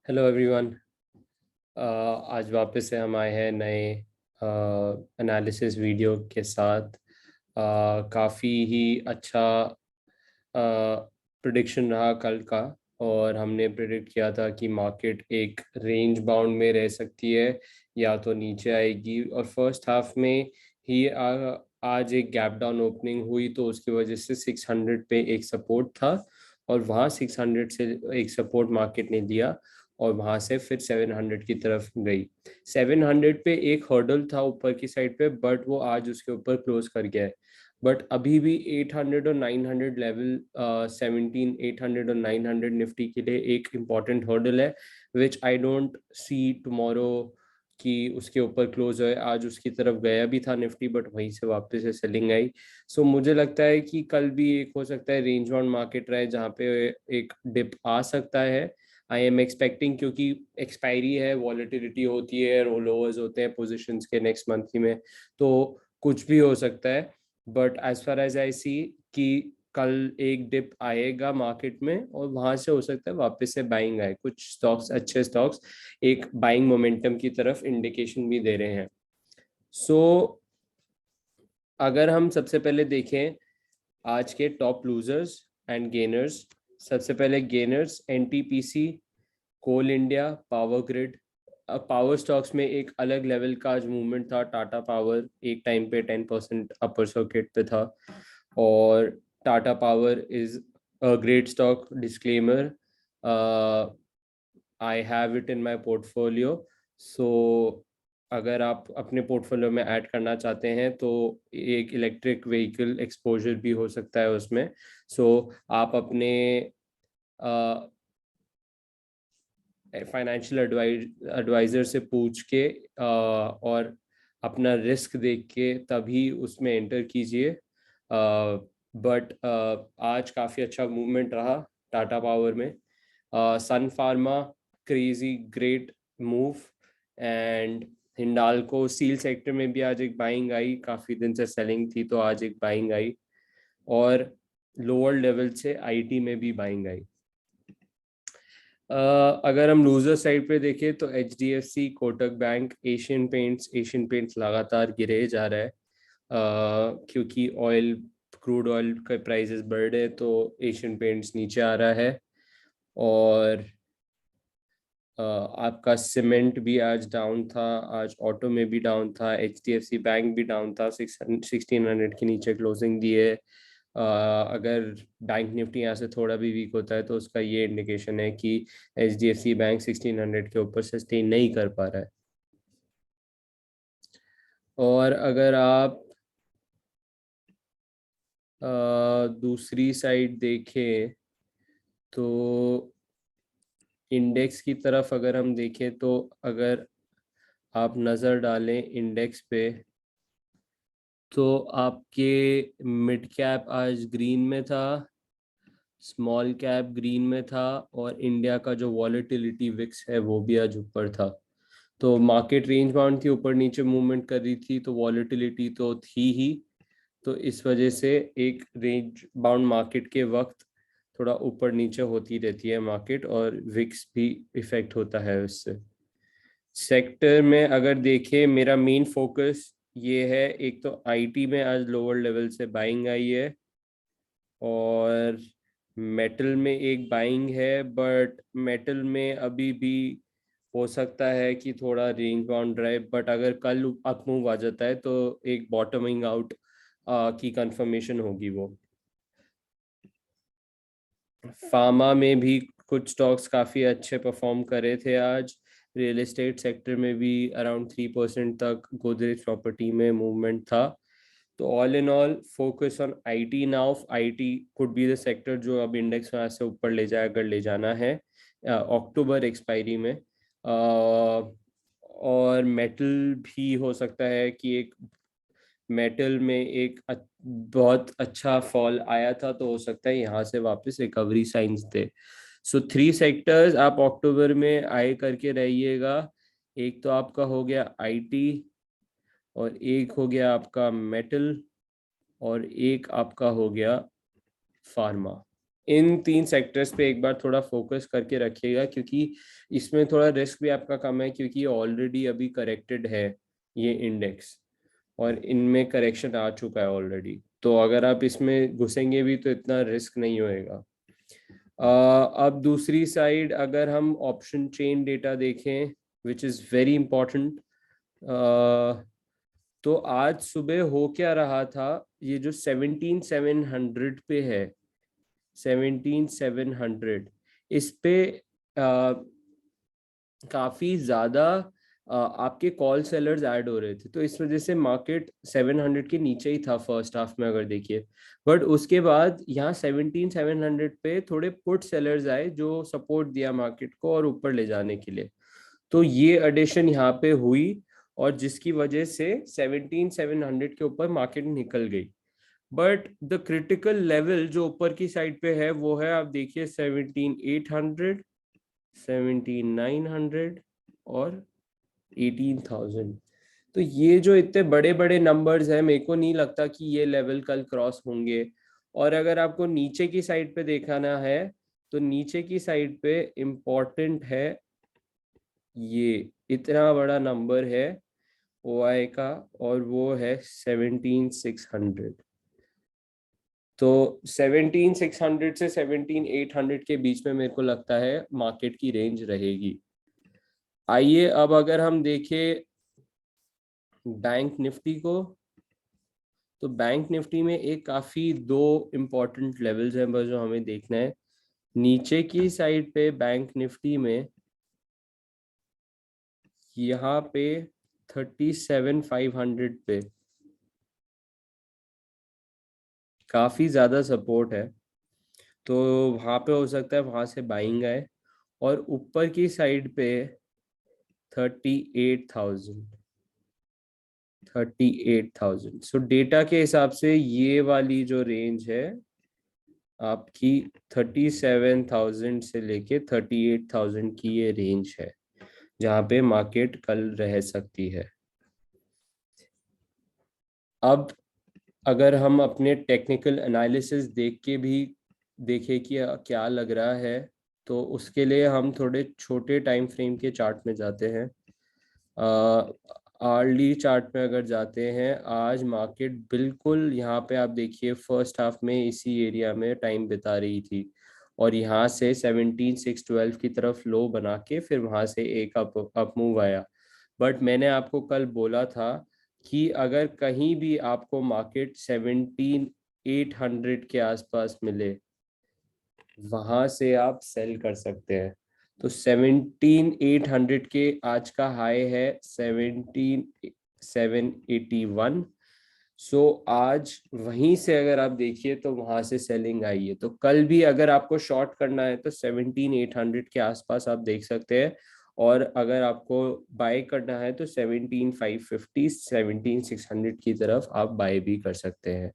Hello everyone. आज वापस से हम आए हैं नए एनालिसिस वीडियो के साथ। काफ़ी ही अच्छा प्रिडिक्शन रहा कल का। और हमने प्रिडिक्ट किया था कि मार्केट एक रेंज बाउंड में रह सकती है या तो नीचे आएगी। और फर्स्ट हाफ में ही आज एक गैप डाउन ओपनिंग हुई तो उसकी वजह से 600 पे एक सपोर्ट था। और वहाँ 600 से एक सपोर्ट मार्केट ने दिया और वहां से फिर 700 की तरफ गई। 700 पे एक हर्डल था ऊपर की साइड पे, बट वो आज उसके ऊपर क्लोज कर गया है। बट अभी भी 800 और 900 लेवल, 800 और 900 निफ्टी के लिए एक इम्पॉर्टेंट हर्डल है, विच आई डोंट सी टुमारो कि उसके ऊपर क्लोज है। आज उसकी तरफ गया भी था निफ्टी, बट वहीं से वापस से सेलिंग आई। सो मुझे लगता है कि कल भी एक हो सकता है रेंज बाउंड मार्केट रहे जहाँ पे एक डिप आ सकता है। आई एम एक्सपेक्टिंग, क्योंकि एक्सपायरी है, वॉलेटिलिटी होती है, रोल ओवर्स होते हैं पोजिशंस के नेक्स्ट मंथ में, तो कुछ भी हो सकता है। But as far as I see कि कल एक डिप आएगा मार्केट में और वहां से हो सकता है वापस से बाइंग आए। कुछ स्टॉक्स, अच्छे स्टॉक्स एक बाइंग मोमेंटम की तरफ इंडिकेशन भी दे रहे हैं। सो अगर हम सबसे पहले देखें आज के टॉप लूजर्स एंड गेनर्स। सबसे पहले gainers NTPC, Coal India, power grid. Power stocks में एक अलग लेवल का आज मूवमेंट था। टाटा पावर एक टाइम पे 10% अपर सर्किट पे था। और Tata power is a great stock, disclaimer, I have it in my portfolio. So अगर आप अपने पोर्टफोलियो में ऐड करना चाहते हैं तो एक इलेक्ट्रिक व्हीकल एक्सपोजर भी हो सकता है उसमें। सो आप अपने फाइनेंशियल एडवाइजर से पूछ के और अपना रिस्क देख के तभी उसमें एंटर कीजिए। बट आज काफ़ी अच्छा मूवमेंट रहा टाटा पावर में। Sun Pharma, crazy great move. And Hindalco steel sector में भी आज एक बाइंग आई, काफ़ी दिन से सेलिंग थी तो आज एक बाइंग आई। और लोअर लेवल से आईटी में भी बाइंग आई। अगर हम लूजर साइड पे देखें तो HDFC, Kotak bank, Asian paints लगातार गिरे जा रहा है। क्योंकि क्रूड ऑयल के प्राइसेस बढ़ रहे तो एशियन पेंट्स नीचे आ रहा है। और आपका सीमेंट भी आज डाउन था, आज ऑटो में भी डाउन था, एचडीएफसी बैंक भी डाउन था, 1600 के नीचे क्लोजिंग दी है। अगर बैंक निफ्टी यहाँ से थोड़ा भी वीक होता है तो उसका ये इंडिकेशन है कि एचडीएफसी बैंक 1600 के ऊपर सस्टेन नहीं कर पा रहा है। और अगर आप दूसरी साइड देखें तो इंडेक्स की तरफ अगर हम देखें तो अगर आप नज़र डालें इंडेक्स पे तो आपके मिड कैप आज ग्रीन में था, स्मॉल कैप ग्रीन में था, और इंडिया का जो वॉलेटिलिटी विक्स है वो भी आज ऊपर था। तो मार्केट रेंज बाउंड थी, ऊपर नीचे मूवमेंट कर रही थी तो वॉलेटिलिटी तो थी ही। तो इस वजह से एक रेंज बाउंड मार्केट के वक्त थोड़ा ऊपर नीचे होती रहती है मार्केट, और विक्स भी इफेक्ट होता है उससे। सेक्टर में अगर देखें, मेरा मेन फोकस ये है, एक तो आईटी में आज लोअर लेवल से बाइंग आई है, और मेटल में एक बाइंग है, बट मेटल में अभी भी हो सकता है कि थोड़ा रेंज बाउंड रहे। बट अगर कल अप मूव आ जाता है तो एक बॉटमिंग आउट की कंफर्मेशन होगी वो। फार्मा में भी कुछ स्टॉक्स काफ़ी अच्छे परफॉर्म करे थे आज। रियल एस्टेट सेक्टर में भी अराउंड 3% तक गोदरेज प्रॉपर्टी में मूवमेंट था। तो all in all focus on IT now. IT could be the sector जो अब इंडेक्स में से ऊपर ले जाए अगर ले जाना है अक्टूबर एक्सपायरी में। और मेटल भी हो सकता है कि एक मेटल में एक बहुत अच्छा फॉल आया था तो हो सकता है यहाँ से वापस रिकवरी साइंस दे। सो 3 सेक्टर्स आप अक्टूबर में आए करके रहिएगा। एक तो आपका हो गया आईटी, और एक हो गया आपका मेटल, और एक आपका हो गया फार्मा। इन 3 सेक्टर्स पे एक बार थोड़ा फोकस करके रखिएगा, क्योंकि इसमें थोड़ा रिस्क भी आपका कम है, क्योंकि ऑलरेडी अभी करेक्टेड है ये इंडेक्स, और इनमें करेक्शन आ चुका है ऑलरेडी। तो अगर आप इसमें घुसेंगे भी तो इतना रिस्क नहीं होएगा। अब दूसरी साइड अगर हम ऑप्शन चेन डेटा देखें, विच इज़ वेरी इंपॉर्टेंट, तो आज सुबह हो क्या रहा था, ये जो 17,700 पे है, 17,700, इस पे काफी ज्यादा आपके कॉल सेलर्स ऐड हो रहे थे, तो इस वजह से मार्केट 700 के नीचे ही था फर्स्ट हाफ में अगर देखिए। बट उसके बाद यहाँ 17,700 पे थोड़े पुट सेलर्स आए जो सपोर्ट दिया मार्केट को और ऊपर ले जाने के लिए। तो ये एडिशन यहाँ पे हुई, और जिसकी वजह से 17,700 के ऊपर मार्केट निकल गई। बट द क्रिटिकल लेवल जो ऊपर की साइड पे है वो है, आप देखिए, 17,800, 17,900 और 18,000। तो ये जो इतने बड़े बड़े नंबर्स हैं, मेरे को नहीं लगता कि ये लेवल कल क्रॉस होंगे। और अगर आपको नीचे की साइड पे देखना है, तो नीचे की साइड पे इम्पोर्टेंट है, ये इतना बड़ा नंबर है OI का, और वो है 17,600। तो 17,600 से 17,800 के बीच में मेरे को लगता है मार्केट की रेंज रहेगी। आइए अब अगर हम देखें बैंक निफ्टी को, तो बैंक निफ्टी में एक काफी दो इम्पोर्टेंट लेवल्स हैं बस जो हमें देखना है। नीचे की साइड पे बैंक निफ्टी में यहाँ पे 37,500 पे काफी ज्यादा सपोर्ट है, तो वहां पे हो सकता है वहां से बाइंग आए। और ऊपर की साइड पे 38,000, 38,000। सो डेटा के हिसाब से ये वाली जो रेंज है आपकी 37,000 से लेके 38,000 की ये रेंज है जहाँ पे मार्केट कल रह सकती है। अब अगर हम अपने टेक्निकल एनालिसिस देख के भी देखें कि क्या लग रहा है, तो उसके लिए हम थोड़े छोटे टाइम फ्रेम के चार्ट में जाते हैं। आर्ली चार्ट में अगर जाते हैं, आज मार्केट बिल्कुल यहाँ पे आप देखिए फर्स्ट हाफ में इसी एरिया में टाइम बिता रही थी, और यहाँ से 17,612 की तरफ लो बना के फिर वहां से एक अप मूव आया। बट मैंने आपको कल बोला था कि अगर कहीं भी आपको मार्केट 17,800 के आसपास मिले, वहां से आप सेल कर सकते हैं। तो 17,800 के आज का हाई है 17,781। सो आज वहीं से अगर आप देखिए तो वहां से सेलिंग आई है, तो कल भी अगर आपको शॉर्ट करना है तो 17,800 के आसपास आप देख सकते हैं। और अगर आपको बाय करना है तो 17,550, 17,600 की तरफ आप बाय भी कर सकते हैं।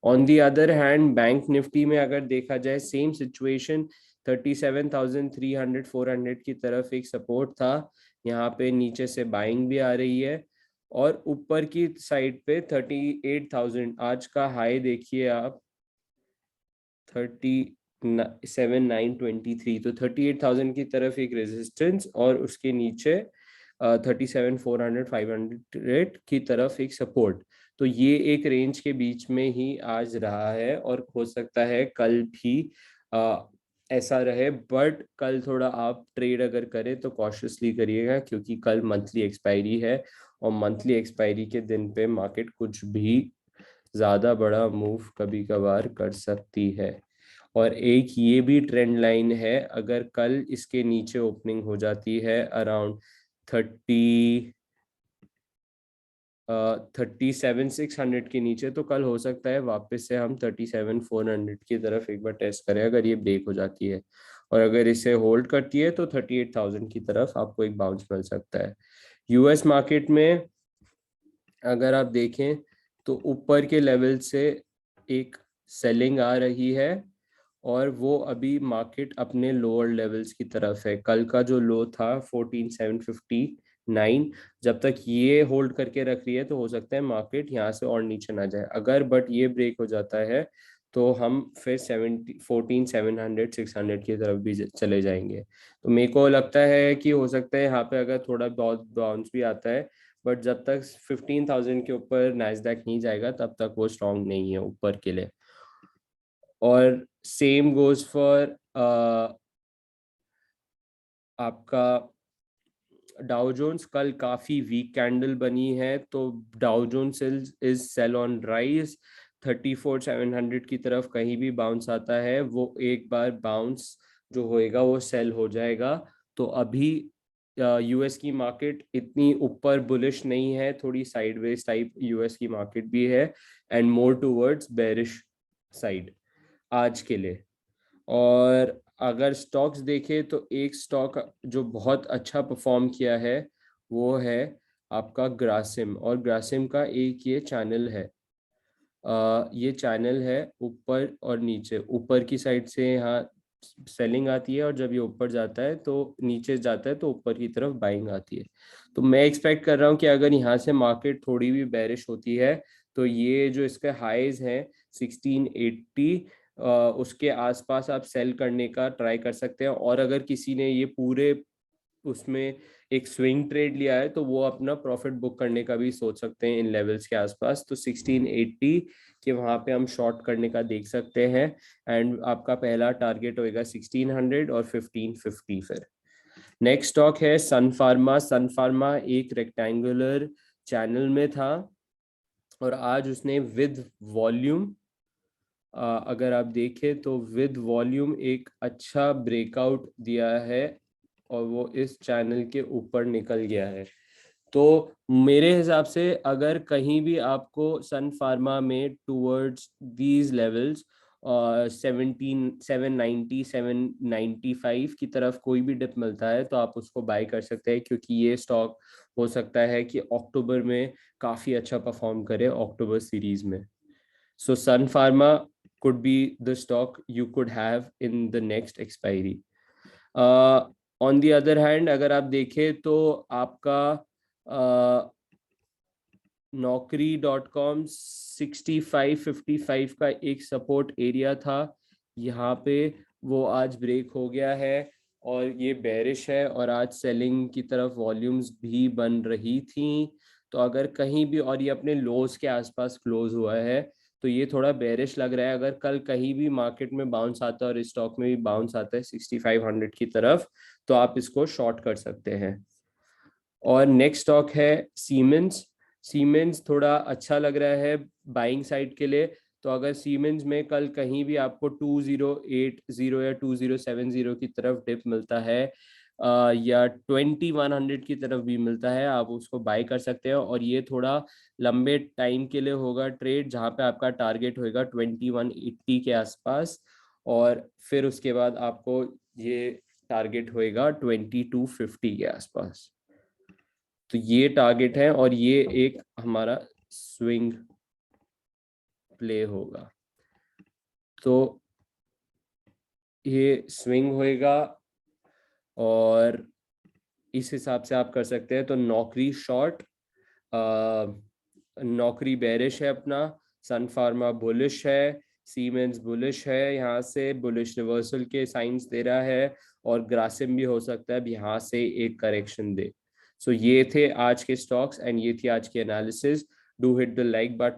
On the other hand bank Nifty में अगर देखा जाए सेम सिचुएशन, 37,300, 400 की तरफ एक सपोर्ट था, यहाँ पे नीचे से बाइंग भी आ रही है। और ऊपर की साइड पे 38,000 आज का हाई देखिए आप, 37,923, तो 38,000 की तरफ एक रेजिस्टेंस, और उसके नीचे 37,400, 500 की तरफ एक सपोर्ट। तो ये एक रेंज के बीच में ही आज रहा है, और हो सकता है कल भी ऐसा रहे। बट कल थोड़ा आप ट्रेड अगर करें तो कॉशियसली करिएगा, क्योंकि कल मंथली एक्सपायरी है, और मंथली एक्सपायरी के दिन पे मार्केट कुछ भी ज्यादा बड़ा मूव कभी कभार कर सकती है। और एक ये भी ट्रेंड लाइन है, अगर कल इसके नीचे ओपनिंग हो जाती है अराउंड 37,600 के नीचे, तो कल हो सकता है वापस से हम 37,400 की तरफ एक बार टेस्ट करें अगर ये ब्रेक हो जाती है। और अगर इसे होल्ड करती है तो 38,000 की तरफ आपको एक बाउंस मिल सकता है। यूएस मार्केट में अगर आप देखें तो ऊपर के लेवल से एक सेलिंग आ रही है, और वो अभी मार्केट अपने लोअर लेवल्स की तरफ है। कल का जो लो था 14,759, जब तक ये होल्ड करके रख रही है तो हो सकता है मार्केट यहाँ से और नीचे ना जाए। अगर बट ये ब्रेक हो जाता है तो हम फिर 14,700 600 की तरफ भी चले जाएंगे। तो मेरे को लगता है कि हो सकता है यहाँ पे अगर थोड़ा बहुत बाउंस भी आता है, बट जब तक 15,000 के ऊपर नैस्डैक नहीं जाएगा तब तक वो स्ट्रांग नहीं है ऊपर के लिए। और सेम गोज फॉर आपका डाउ जोन्स। कल काफी वीक कैंडल बनी है, तो Dow Jones is sell on rise. 34,700 की तरफ कहीं भी बाउंस आता है, वो एक बार बाउंस जो होएगा वो सेल हो जाएगा। तो अभी यूएस की मार्केट इतनी ऊपर बुलिश नहीं है, थोड़ी साइडवेज टाइप यूएस की मार्केट भी है, and more towards bearish side आज के लिए। और अगर स्टॉक्स देखें तो एक स्टॉक जो बहुत अच्छा परफॉर्म किया है वो है आपका ग्रासिम। और ग्रासिम का एक ये चैनल है, ये चैनल है ऊपर और नीचे। ऊपर की साइड से यहाँ सेलिंग आती है, और जब ये ऊपर जाता है तो नीचे जाता है तो ऊपर की तरफ बाइंग आती है। तो मैं एक्सपेक्ट कर रहा हूँ कि अगर यहाँ से मार्केट थोड़ी भी बेरिश होती है तो ये जो इसके हाईज हैं 1680, उसके आसपास आप सेल करने का ट्राई कर सकते हैं। और अगर किसी ने ये पूरे उसमें एक स्विंग ट्रेड लिया है तो वो अपना प्रॉफिट बुक करने का भी सोच सकते हैं इन लेवल्स के आसपास। तो 1680 के वहां पे हम शॉर्ट करने का देख सकते हैं, एंड आपका पहला टारगेट होएगा 1600 और 1550। फिर नेक्स्ट स्टॉक है सन फार्मा। सन फार्मा एक रेक्टेंगुलर चैनल में था, और आज उसने विद वॉल्यूम, अगर आप देखें तो विद वॉल्यूम एक अच्छा ब्रेकआउट दिया है, और वो इस चैनल के ऊपर निकल गया है। तो मेरे हिसाब से अगर कहीं भी आपको सन फार्मा में टूवर्ड्स दीज लेवल्स 795 की तरफ कोई भी डिप मिलता है तो आप उसको बाय कर सकते हैं, क्योंकि ये स्टॉक हो सकता है कि अक्टूबर में काफी अच्छा परफॉर्म करे अक्टूबर सीरीज में। सो सन pharma could be the stock you could have in the next expiry. On the other hand अगर आप देखें तो आपका Naukri.com 6555 का एक सपोर्ट एरिया था, यहाँ पे वो आज ब्रेक हो गया है और ये बेरिश है, और आज सेलिंग की तरफ वॉल्यूम्स भी बन रही थी। तो अगर कहीं भी, और ये अपने लोज के आसपास क्लोज हुआ है, तो ये थोड़ा बेरिश लग रहा है। अगर कल कहीं भी मार्केट में बाउंस आता है और इस स्टॉक में भी बाउंस आता है 6500 की तरफ, तो आप इसको शॉर्ट कर सकते हैं। और नेक्स्ट स्टॉक है सीमेंस। सीमेंस थोड़ा अच्छा लग रहा है बाइंग साइड के लिए। तो अगर सीमेंस में कल कहीं भी आपको 2080 या 2070 की तरफ डिप मिलता है, या 2100 की तरफ भी मिलता है, आप उसको बाय कर सकते हैं। और ये थोड़ा लंबे टाइम के लिए होगा ट्रेड, जहाँ पे आपका टारगेट होएगा 2180 के आसपास, और फिर उसके बाद आपको ये टारगेट होएगा 2250 के आसपास। तो ये टारगेट है, और ये एक हमारा स्विंग प्ले होगा। तो ये स्विंग होएगा, और इस हिसाब से आप कर सकते हैं। तो नौकरी शॉर्ट, नौकरी बेरिश है अपना, सन फार्मा बुलिश है, सीमेंस बुलिश है, यहाँ से बुलिश रिवर्सल के साइंस दे रहा है, और ग्रासिम भी हो सकता है अब यहाँ से एक करेक्शन दे। सो ये थे आज के स्टॉक्स, एंड ये थी आज की analysis. Do hit the like button.